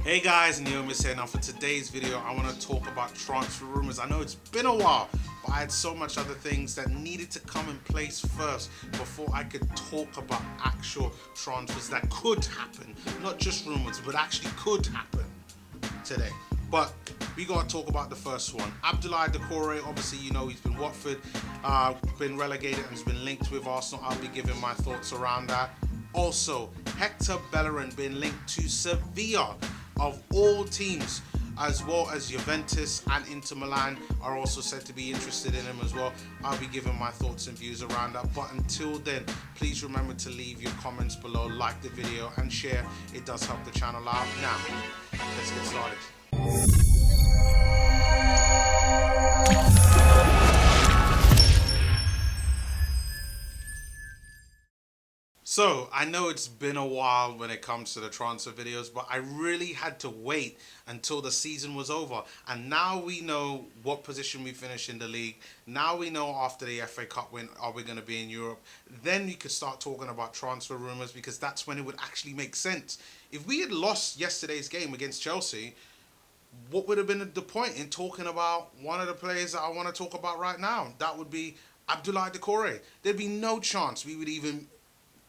Hey guys, Neomis here. Now for today's video, I want to talk about transfer rumors. I know it's been a while, but I had so much other things that needed to come in place first before I could talk about actual transfers that could happen. Not just rumors, but actually could happen today. But we got to talk about the first one. Abdoulaye Doucoure, obviously, you know, he's been Watford, been relegated and has been linked with Arsenal. I'll be giving my thoughts around that. Also, Hector Bellerin being linked to Sevilla, of all teams, as well as Juventus and Inter Milan are also said to be interested in him as well. I'll be giving my thoughts and views around that. But until then, please remember to leave your comments below, like the video and share. It does help the channel out. Now, let's get started. So, I know it's been a while when it comes to the transfer videos, but I really had to wait until the season was over. And now we know what position we finish in the league. Now we know after the FA Cup win, are we going to be in Europe? Then you could start talking about transfer rumours, because that's when it would actually make sense. If we had lost yesterday's game against Chelsea, what would have been the point in talking about one of the players that I want to talk about right now? That would be Abdoulaye Doucoure. There'd be no chance we would even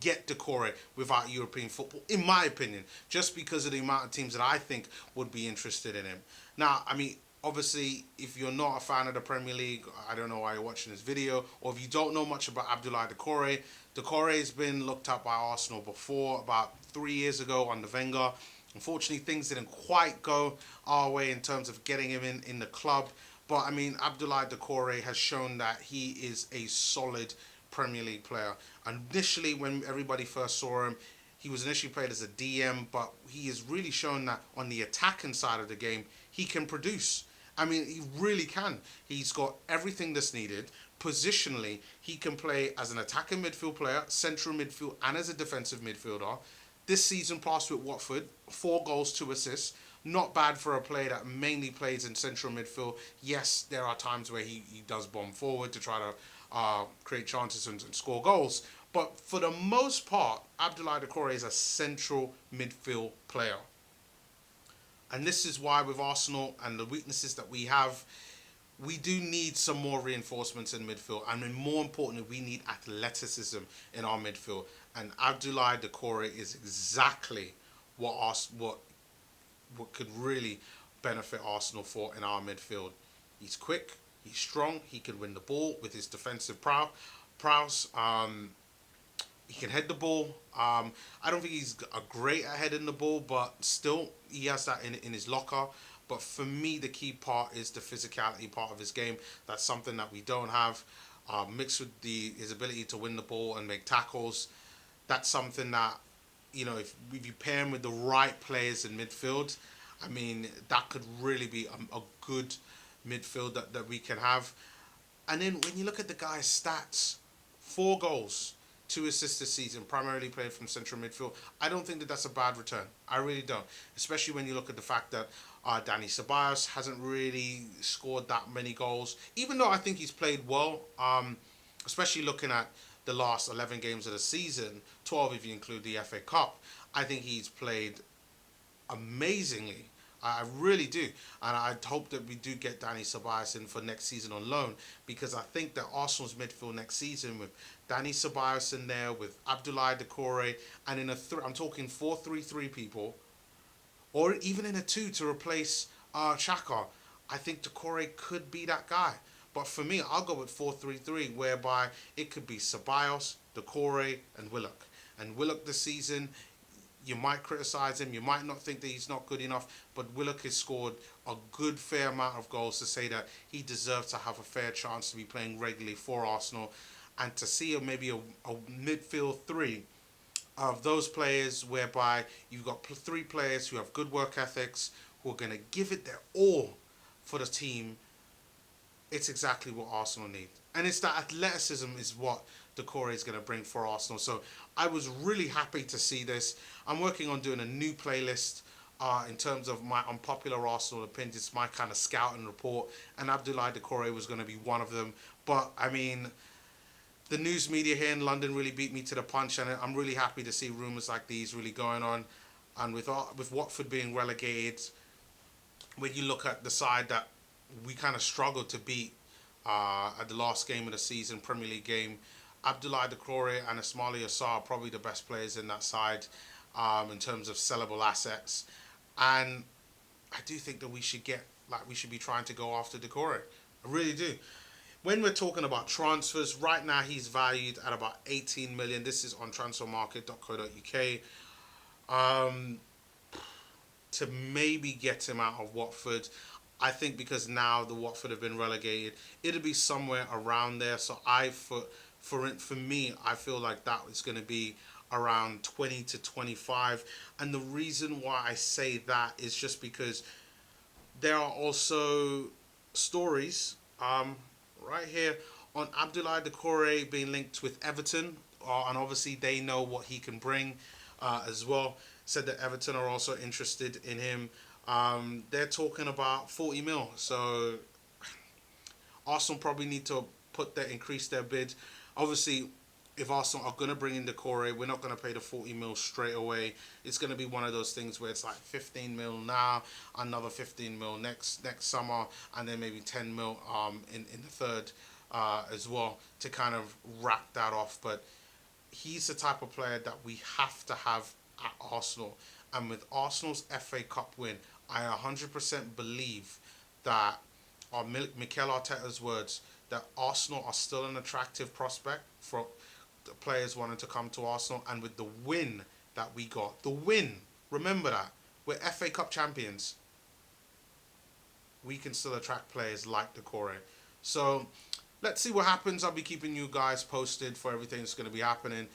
get Doucoure without European football, in my opinion, just because of the amount of teams that I think would be interested in him. Now, I mean, obviously, if you're not a fan of the Premier League, I don't know why you're watching this video, or if you don't know much about Abdoulaye Doucoure, Doucoure has been looked at by Arsenal before, about 3 years ago under Wenger. Unfortunately, things didn't quite go our way in terms of getting him in the club. But, I mean, Abdoulaye Doucoure has shown that he is a solid Premier League player. Initially, when everybody first saw him, he was initially played as a DM, but he has really shown that on the attacking side of the game, he can produce. I mean, he really can. He's got everything that's needed. Positionally, he can play as an attacking midfield player, central midfield, and as a defensive midfielder. This season passed with Watford, 4 goals, 2 assists. Not bad for a player that mainly plays in central midfield. Yes, there are times where he does bomb forward to try to create chances and score goals. But for the most part, Abdoulaye Doucoure is a central midfield player. And this is why with Arsenal and the weaknesses that we have, we do need some more reinforcements in midfield. And then more importantly, we need athleticism in our midfield. And Abdoulaye Doucoure is exactly what could really benefit Arsenal for in our midfield. He's quick, he's strong, he can win the ball with his defensive prowess. He can head the ball. I don't think he's a great at heading the ball, but still, he has that in his locker. But for me, the key part is the physicality part of his game. That's something that we don't have. Mixed with his ability to win the ball and make tackles, that's something that, you know, if you pair him with the right players in midfield, I mean, that could really be a good midfield that we can have. And then when you look at the guy's stats, 4 goals, 2 assists this season, primarily played from central midfield. I don't think that that's a bad return. I really don't. Especially when you look at the fact that Dani Ceballos hasn't really scored that many goals, even though I think he's played well, especially looking at the last 11 games of the season, 12 if you include the FA Cup. I think he's played amazingly. I really do. And I hope that we do get Dani Ceballos in for next season on loan, because I think that Arsenal's midfield next season with Dani Ceballos in there, with Abdoulaye Doucoure, and in I'm talking 4-3-3 people, or even in a 2 to replace Xhaka, I think Doucoure could be that guy. But for me, I'll go with 4-3-3, whereby it could be Ceballos, Doucoure, and Willock. And Willock this season, you might criticise him, you might not think that he's not good enough, but Willock has scored a good fair amount of goals to say that he deserves to have a fair chance to be playing regularly for Arsenal. And to see maybe a midfield 3 of those players, whereby you've got 3 players who have good work ethics, who are going to give it their all for the team, it's exactly what Arsenal need. And it's that athleticism is what Doucoure is going to bring for Arsenal. So I was really happy to see this. I'm working on doing a new playlist in terms of my unpopular Arsenal opinions. It's my kind of scouting report, and Abdoulaye Doucoure was going to be one of them. But, I mean, the news media here in London really beat me to the punch, and I'm really happy to see rumours like these really going on. And with Watford being relegated, when you look at the side that we kind of struggled to beat at the last game of the season, Premier League game, Abdoulaye Doucoure and Ismaila Sarr are probably the best players in that side in terms of sellable assets. And I do think that we should be trying to go after Doucoure. I really do. When we're talking about transfers, right now he's valued at about 18 million. This is on transfermarket.co.uk. Um, to maybe get him out of Watford. I think because now the Watford have been relegated, it'll be somewhere around there. So for me, I feel like that is going to be around 20 to 25. And the reason why I say that is just because there are also stories right here on Abdoulaye Doucoure being linked with Everton, and obviously they know what he can bring as well. Said that Everton are also interested in him. They're talking about 40 mil. So Arsenal probably need to increase their bid. Obviously, if Arsenal are going to bring in Doucoure, we're not going to pay the 40 mil straight away. It's going to be one of those things where it's like 15 mil now, another 15 mil next summer, and then maybe 10 mil in the third as well to kind of wrap that off. But he's the type of player that we have to have at Arsenal. And with Arsenal's FA Cup win, I 100% believe that, or Mikel Arteta's words, that Arsenal are still an attractive prospect for the players wanting to come to Arsenal. And with the win that we got, remember that, we're FA Cup champions, we can still attract players like Doucoure. So let's see what happens. I'll be keeping you guys posted for everything that's going to be happening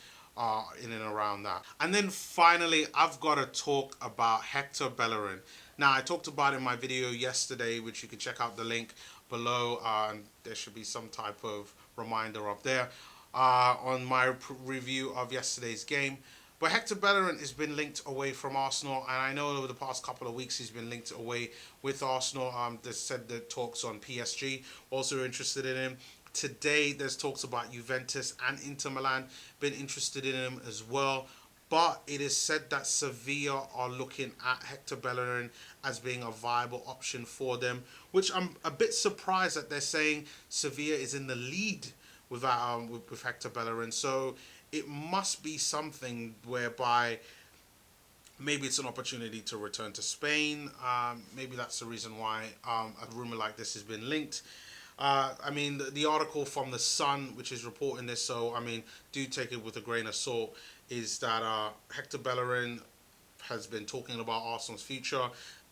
in and around that. And then finally, I've got to talk about Hector Bellerin. Now, I talked about in my video yesterday, which you can check out the link below, and there should be some type of reminder up there on my review of yesterday's game. But Hector Bellerin has been linked away from Arsenal, and I know over the past couple of weeks he's been linked away with Arsenal. They said the talks on PSG also interested in him. Today, there's talks about Juventus and Inter Milan been interested in him as well. But it is said that Sevilla are looking at Hector Bellerin as being a viable option for them, which I'm a bit surprised that they're saying Sevilla is in the lead with Hector Bellerin. So it must be something whereby maybe it's an opportunity to return to Spain. Maybe that's the reason why a rumor like this has been linked. I mean, the article from The Sun, which is reporting this, so, I mean, do take it with a grain of salt, is that Hector Bellerin has been talking about Arsenal's future.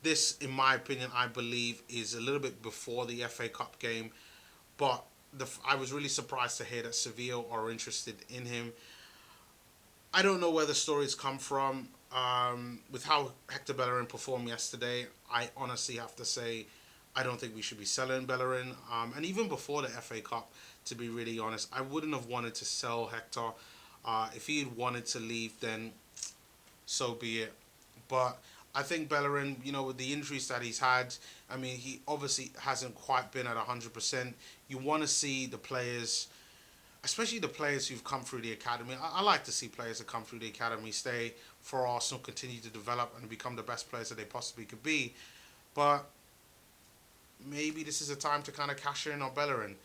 This, in my opinion, I believe, is a little bit before the FA Cup game, but I was really surprised to hear that Sevilla are interested in him. I don't know where the stories come from. With how Hector Bellerin performed yesterday, I honestly have to say I don't think we should be selling Bellerin. And even before the FA Cup, to be really honest, I wouldn't have wanted to sell Hector. If he had wanted to leave, then so be it. But I think Bellerin, with the injuries that he's had, I mean, he obviously hasn't quite been at 100%. You want to see the players, especially the players who've come through the academy. I like to see players that come through the academy stay for Arsenal, continue to develop and become the best players that they possibly could be. But maybe this is a time to kind of cash in on Bellerin.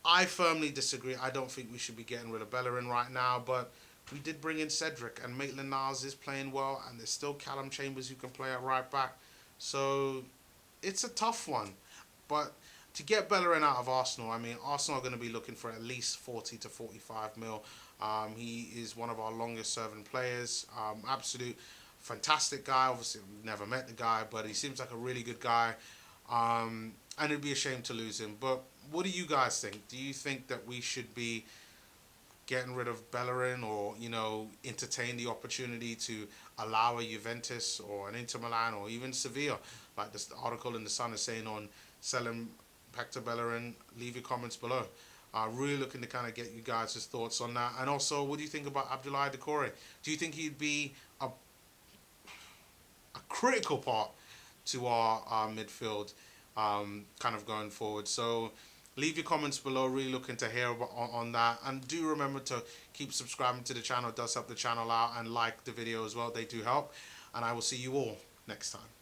I firmly disagree. I don't think we should be getting rid of Bellerin right now, but we did bring in Cedric, and Maitland-Niles is playing well, and there's still Callum Chambers who can play at right back. So it's a tough one. But to get Bellerin out of Arsenal, I mean, Arsenal are going to be looking for at least 40 to 45 mil. He is one of our longest serving players. Absolute fantastic guy. Obviously, we've never met the guy, but he seems like a really good guy. And it'd be a shame to lose him. But what do you guys think? Do you think that we should be getting rid of Bellerin, or entertain the opportunity to allow a Juventus or an Inter Milan or even Sevilla, like this article in The Sun is saying, on selling Hector Bellerin? Leave your comments below. Really looking to kind of get you guys' thoughts on that. And also, what do you think about Abdoulaye Doucoure? Do you think he'd be a critical part to our midfield kind of going forward? So leave your comments below. Really looking to hear on that. And do remember to keep subscribing to the channel. It does help the channel out. And like the video as well. They do help. and I will see you all next time.